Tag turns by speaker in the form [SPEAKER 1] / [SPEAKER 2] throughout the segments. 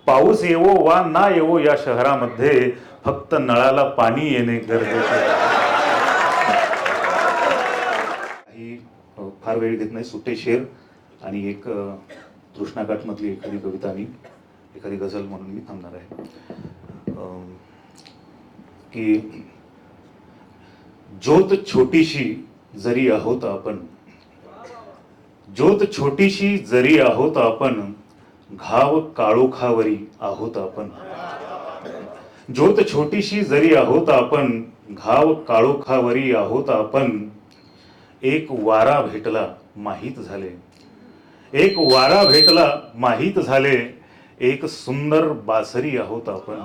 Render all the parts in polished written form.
[SPEAKER 1] पाऊस येवो वा ना येवो या शहरामध्ये फक्त नळाला पाणी येणे गरजेचे आहे. ही फार वेळ घेत नाही, सुटे शेर आणि एक तृष्णाकाठमधली एखादी कविता आणि एखादी गझल म्हणून मी थांबणार आहे. की ज्योत छोटीशी जरी आहोत आपण, ज्योत छोटीशी जरी आहोत आपण, घाव काळोखावरी आहोत आपण. ज्योत छोटीशी जरी आहोत आपण, घाव काळोखावरी आहोत आपण. एक वारा भेटला माहीत झाले, एक वारा भेटला माहीत झाले, एक सुंदर बासरी आहोत आपण.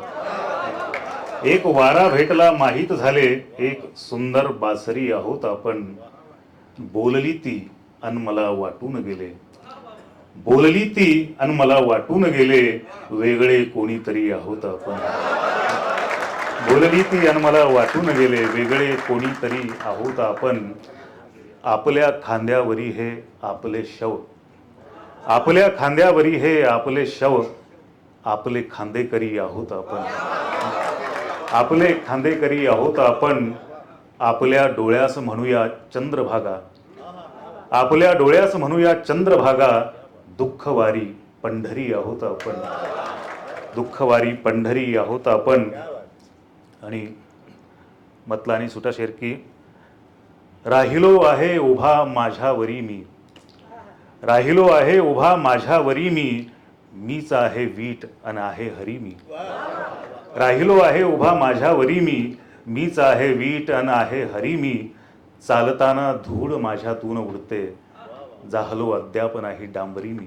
[SPEAKER 1] एक वारा भेटला माहीत झाले, एक सुंदर बासरी आहोत आपण. बोलली ती अन मला वाटून गेले, बोलली ती अन मला वाटून गेले, वेगळे कोणीतरी आहोत आपण. बोलली ती अन मला वाटून गेले, वेगळे कोणीतरी आहोत आपण. आपल्या खांद्यावरी हे आपले शव, आपल्या खांद्यावरी हे आपले शव, आपले खांदेकरी आहोत आपण. आपले खांदेकरी आहोत आपण. आपल्या डोळ्यास म्हणूया चंद्रभागा, आपल्या डोळ्यास म्हणूया चंद्रभागा. दुःखवारी पंढरी आहोत आपण, दुःखवारी पंढरी आहोत आपण. आणि मतला आणि सुटा शेर की राहिलो आहे उभा माझ्यावरी मी, राहिलो आहे उभा माझ्यावरी मी, मीच आहे वीट अन आहे हरी मी. राहिलो आहे उभा माझ्यावरी मी, मीच आहे वीट अन आहे हरी मी. चालताना धूळ माझ्यातून उडते, जाहलो अद्याप नाही डांबरी मी.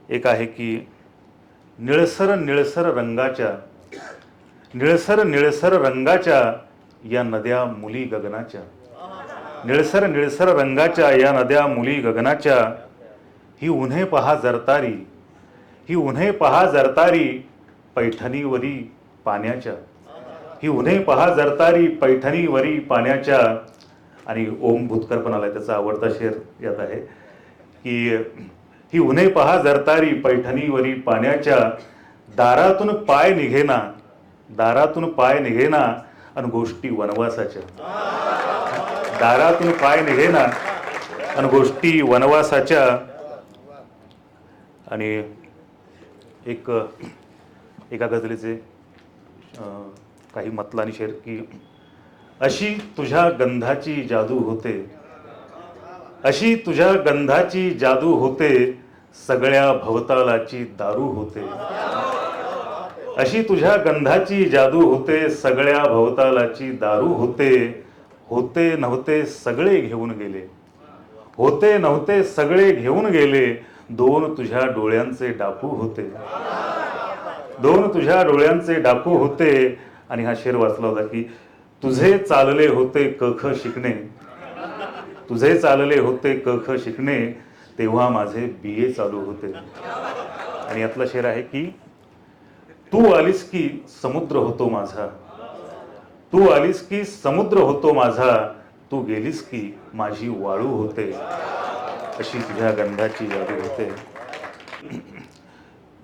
[SPEAKER 1] एक आहे की निळसर निळसर रंगाच्या, निळसर निळसर रंगाच्या या नद्या मुली गगनाच्या. निळसर निळसर रंगाच्या या नद्या मुली गगनाच्या. ही उन्हे पहा जरतारी, ही उन्हे पहा जरतारी पैठणीवरी पाण्याच्या. ही उन्हे पहा जरतारी पैठणीवरी पाण्याच्या. आणि ओम भूतकर पण आलाय, त्याचा आवडता शेर यात आहे की ही उन्हे पहा जरतारी पैठणीवरी पाण्याच्या. दारातून पाय निघेना, दारातून पाय निघेना अन गोष्टी वनवासाच्या. दारातून पाय निघेना अन गोष्टी वनवासाच्या. आणि एक एका गझलेचे काही मतला आणि शेर की अशी तुझ्या गंधाची जादू होते, अशी तुझ्या गंधाची जादू होते, सगळ्या भवतालाची दारू होते. अशी तुझ्या गंधाची जादू होते, सगळ्या भवतालाची दारू होते. होते नव्हते सगळे घेऊन गेले, होते नव्हते सगळे घेऊन गेले, दोन तुझ्या डोळ्यांचे डाकू होते, दोन तुझ्या डोळ्यांचे डाकू होते. आणि हा शेर वाचला होता की तुझे चालले होते कख शिकणे, तुझे चालले होते कख शिकणे, तेव्हा माझे BA चालू होते. आणि यातला शेर आहे की तू आलीस की समुद्र होतो माझा, तू आलीस की समुद्र होतो माझा, तू गेलीस की माझी वाळू होते. अशी तुझ्या गंधाची जादू होते.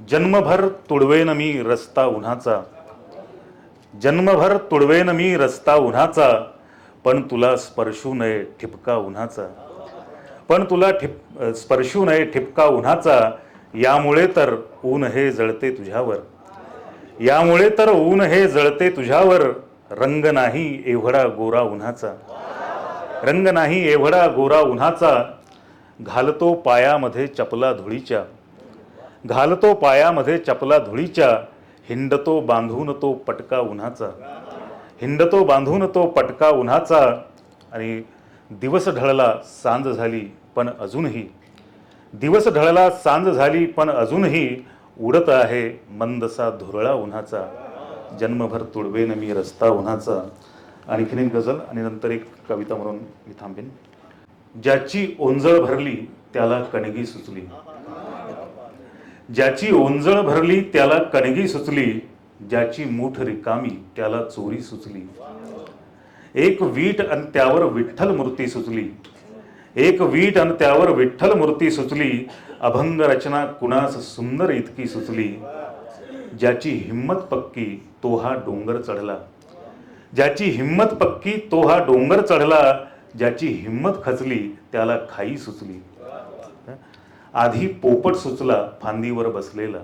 [SPEAKER 1] जन्मभर तुडवेन मी रस्ता उन्हाचा, जन्मभर तुडवेन मी रस्ता उन्हाचा, पण तुला स्पर्शू नये ठिपका उन्हाचा. पण तुला स्पर्शू नये ठिपका उन्हाचा. यामुळे तर ऊन हे जळते तुझ्यावर, यामुळे तर ऊन हे जळते तुझ्यावर. रंग नाही एवढा गोरा उन्हाचा, रंग नाही एवढा गोरा उन्हाचा. घालतो पायामध्ये चपला धुळीच्या, घालतो पायामध्ये चपला धुळीच्या. हिंडतो बांधून तो पटका उन्हाचा, हिंडतो बांधून तो पटका उन्हाचा. आणि दिवस ढळला सांज झाली पण अजूनही, दिवस ढळला सांज झाली पण अजूनही, उडत आहे मंदसा धुरळा उन्हाचा. जन्मभर तुडवेन मी रस्ता उन्हाचा. आणखीन एक गझल आणि नंतर एक कविता म्हणून मी थांबेन. ज्याची ओंजळ भरली त्याला कणगी सुचली, ज्याची ओंजळ भरली त्याला कणगी सुचली, ज्याची मूठ रिकामी त्याला चोरी सुचली. एक वीट आणि त्यावर विठ्ठल मूर्ती सुचली, एक वीट अन त्यावर विठ्ठल मूर्ती सुचली, अभंग रचना कुणास सुंदर इतकी सुचली. ज्याची हिम्मत पक्की तो हा डोंगर चढला, ज्याची हिम्मत पक्की तो हा डोंगर चढला, ज्याची हिम्मत खचली त्याला खाई सुचली. आधी पोपट सुचला फांदीवर बसलेला,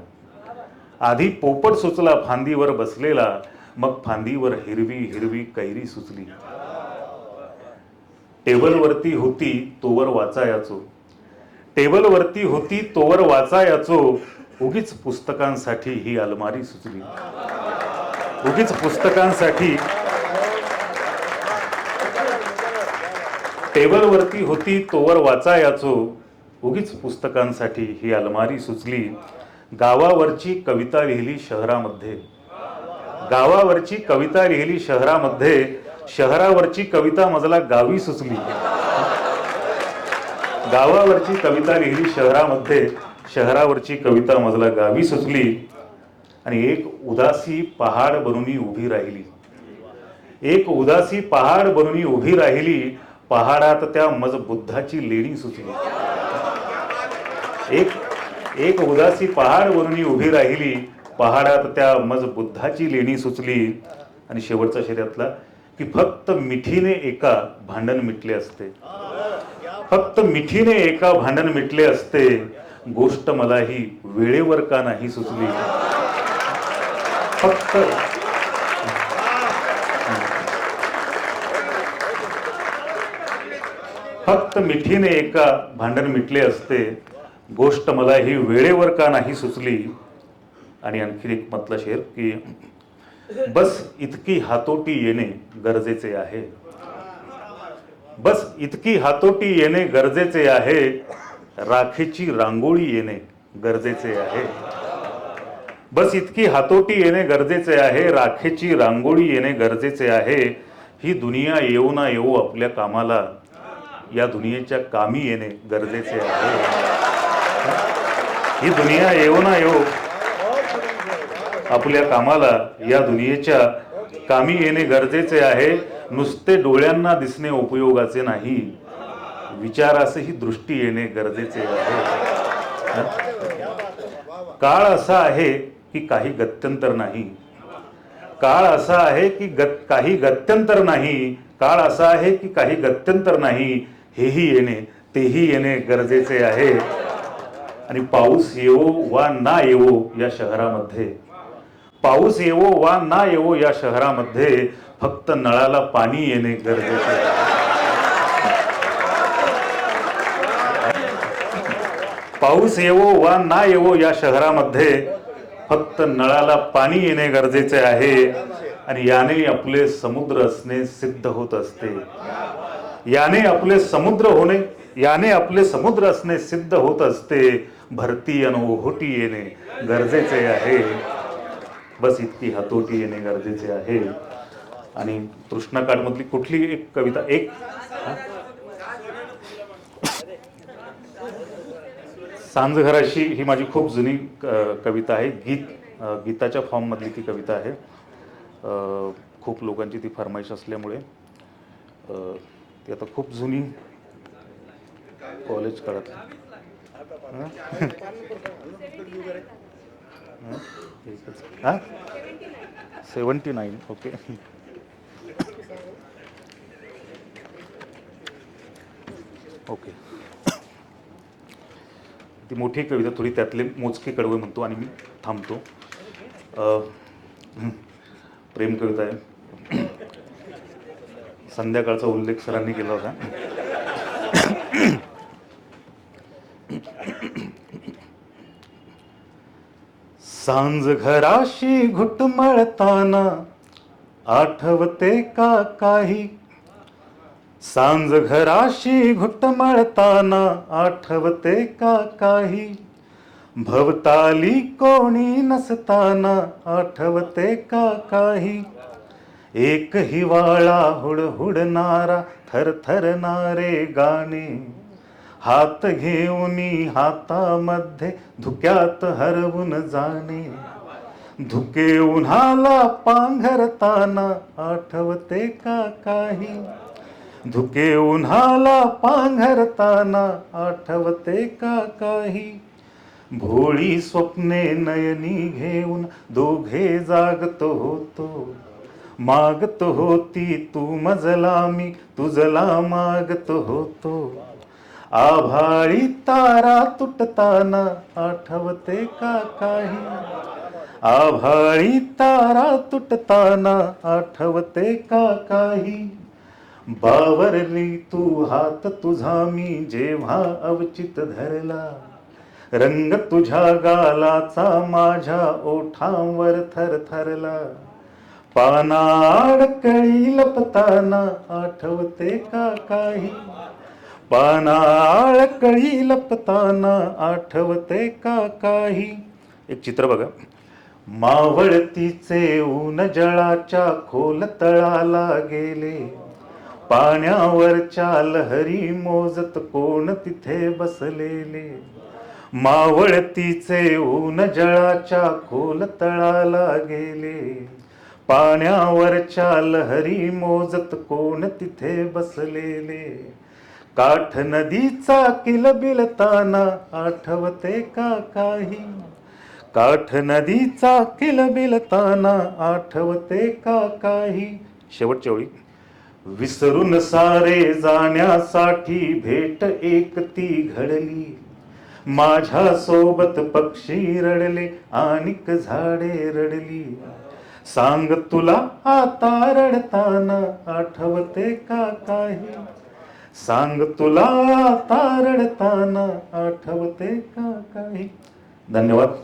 [SPEAKER 1] आधी पोपट सुचला फांदीवर बसलेला, मग फांदीवर हिरवी हिरवी कैरी सुचली. टेबलवरती होती तोवर वाचायाचो, टेबलवरती होती तोवर वाचायाचो, उगीच पुस्तकांसाठी ही अलमारी सुचली. उगीच पुस्तकांसाठी टेबलवरती होती तोवर वाचायाचो, उगीच पुस्तकांसाठी ही अलमारी सुचली. गावावरची कविता लिहिली शहरामध्ये, गावावरची कविता लिहिली शहरामध्ये, शहरावरची कविता मजला गावी सुचली. गावावरची कविता लिहिली शहरामध्ये, शहरावरची कविता मजला गावी सुचली. आणि एक उदासी पहाड बनून उभी राहिली, एक उदासी पहाड बनून उभी राहिली, पहाडात त्या मज बुद्धाची लेणी सुचली. एक उदासी पहाड बनून उभी राहिली, पहाडात त्या मज बुद्धाची लेणी सुचली. आणि शेवटचा शर्यतला की फक्त मिठीने एका भांडण मिटले असते, फक्त मिठीने एका भांडण मिटले असते, गोष्ट मलाही वेळेवर का नाही सुचली. फक्त फक्त मिठीने एका भांडण मिटले असते, गोष्ट मलाही वेळेवर का नाही सुचली. आणि आणखी एक मतला शेर की बस इतकी हातोटी येणे गरजेचे आहे, बस इतकी हातोटी येणे गरजेचे आहे, राखेची रांगोळी येणे गरजेचे आहे. बस इतकी हातोटी येणे गरजेचे आहे, राखेची रांगोळी येणे गरजेचे आहे. ही दुनिया येऊ ना येऊ आपल्या कामाला, या दुनियेच्या कामी येणे गरजेचे आहे. ही दुनिया येऊ ना येऊ आपल्या कामाला, या दुनियेच्या कामी येणे गरजेचे आहे. नुसते डोळ्यांना दिसणे उपयोगाचे नाही, विचारासही दृष्टी येणे गरजेचे आहे. काळ असा आहे की काही गत्यंतर नाही, काळ असा आहे की काही गत्यंतर नाही, काळ असा आहे की काही गत्यंतर नाही, हेही येणे तेही येणे गरजेचे आहे. आणि पाऊस येवो वा ना येवो या शहरामध्ये, पाऊस येवो वा ना येवो या शहरामध्ये, फक्त नळाला पाणी येणे गरजेचे आहे. पाऊस येवो वा ना येवो या शहरामध्ये, फक्त नळाला पाणी येणे गरजेचे आहे. आणि याने आपले समुद्र असणे सिद्ध होत असते, याने आपले समुद्र होणे, याने आपले समुद्र असणे सिद्ध होत असते. भरती आणि ओहोटी येणे गरजेचे आहे, बस इतकी हातोटी येणे गरजेचे आहे. आणि तृष्णाकाठमधली कुठली एक कविता, एक सांजघराशी ही माझी खूप जुनी कविता आहे. गीताच्या फॉर्म मधली ती कविता आहे. खूप लोकांची ती फरमाईश असल्यामुळे ती आता खूप जुनी, कॉलेज काळात. 79. ओके. ओके. ती मोठी कविता, थोडी त्यातले मोजके कडवे म्हणतो आणि मी थांबतो. प्रेम कविता आहे. संध्याकाळचा उल्लेख सरांनी केला होता. सांज घराशी घुटमळताना आठवते का काही, सांज घराशी घुटमळताना आठवते का काही, भवताली कोणी नसताना आठवते का काही, एक हिवाळा हुडहुडणारा थरथरणारे गाणे, हात घेऊनी हातामध्ये धुक्यात हरवून जाणे, धुके उन्हाला पांघरताना आठवते का काही, धुके उन्हाला पांघरताना आठवते का काही, भोळी स्वप्ने नयनी घेऊन दोघे जागतो होतो, मागतो होती तू मजला मी तुझला मागतो होतो, आभाळी तारा तुटताना आठवते का काही, आभाळी तारा तुटताना आठवते का काही, बावरली तू हात तुझा मी जेव्हा अवचित धरला, रंग तुझ्या गालाचा माझ्या ओठांवर थरथरला, पानाड कळी लपताना आठवते का काही, पानाळ कळी लपताना आठवते का काही. एक चित्र बघा. मावळतीचे ऊन जळाच्या खोल तळाला गेले, पाण्यावरच्या लहरी मोजत कोण तिथे बसलेले, मावळतीचे ऊन जळाच्या खोल तळाला गेले, पाण्यावरच्या लहरी मोजत कोण तिथे बसलेले, काठ नदीचा किलबिलताना आठवते का काही, काठ नदीचा किलबिलताना आठवते का काही. शेवटच्या ओळी. विसरून सारे जाण्यासाठी भेट एक ती घडली, माझ्या सोबत पक्षी रडले आणिक झाडे रडली, सांग तुला आता रडताना आठवते का काही, सांग तुला आता रडताना आठवते का काही. धन्यवाद.